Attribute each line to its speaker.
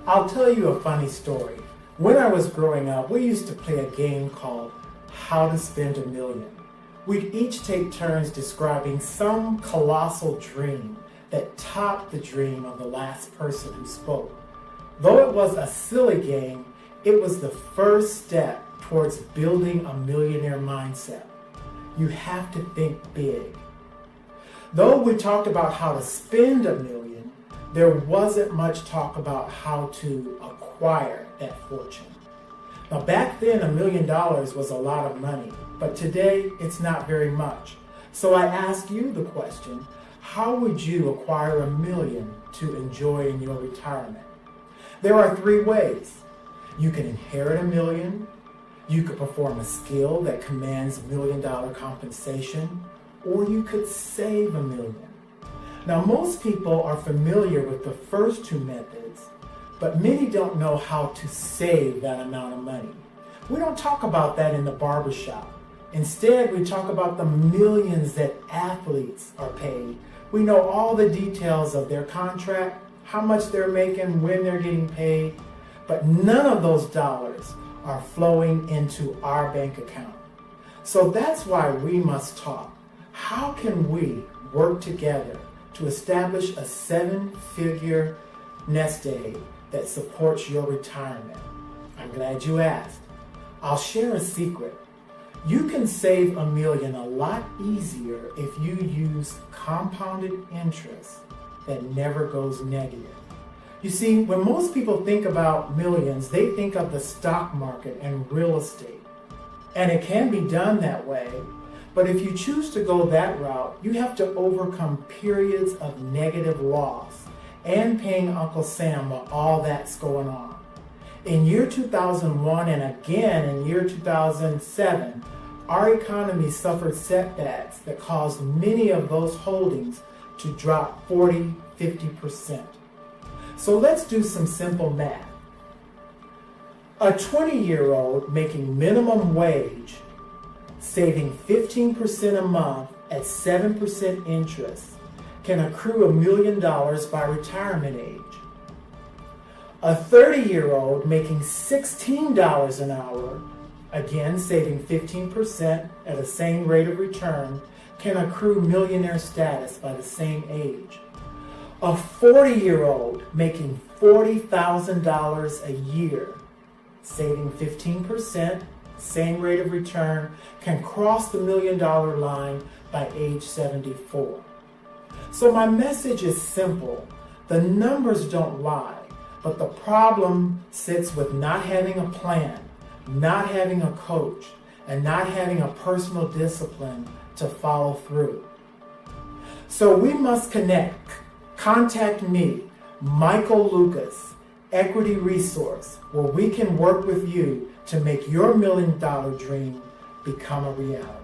Speaker 1: I'll tell you a funny story. When I was growing up, we used to play a game called How to Spend a Million. We'd each take turns describing some colossal dream that topped the dream of the last person who spoke. Though it was a silly game, it was the first step towards building a millionaire mindset. You have to think big. Though we talked about how to spend a million, there wasn't much talk about how to acquire that fortune. Now back then, $1 million was a lot of money, but today it's not very much. So I ask you the question, how would you acquire $1 million to enjoy in your retirement? There are 3 ways. You can inherit $1 million, you could perform a skill that commands $1 million compensation, or you could save $1 million. Now most people are familiar with the first 2 methods, but many don't know how to save that amount of money. We don't talk about that in the barbershop. Instead, we talk about the millions that athletes are paid. We know all the details of their contract, how much they're making, when they're getting paid, but none of those dollars are flowing into our bank account. So that's why we must talk. How can we work together to establish a 7-figure nest egg that supports your retirement? I'm glad you asked. I'll share a secret. You can save $1 million a lot easier if you use compounded interest that never goes negative. You see, when most people think about millions, they think of the stock market and real estate. And it can be done that way, but if you choose to go that route, you have to overcome periods of negative loss and paying Uncle Sam while all that's going on. In year 2001 and again in year 2007, our economy suffered setbacks that caused many of those holdings to drop 40–50%. So let's do some simple math. A 20-year-old making minimum wage, saving 15% a month at 7% interest, can accrue $1 million by retirement age. A 30-year-old making $16 an hour, again saving 15% at the same rate of return, can accrue millionaire status by the same age. A 40-year-old making $40,000 a year, saving 15%, same rate of return, can cross the $1 million line by age 74. So my message is simple. The numbers don't lie, but the problem sits with not having a plan, not having a coach, and not having a personal discipline to follow through. So we must connect. Contact me, Michael Lucas, Equity Resource, where we can work with you to make your $1 million dream become a reality.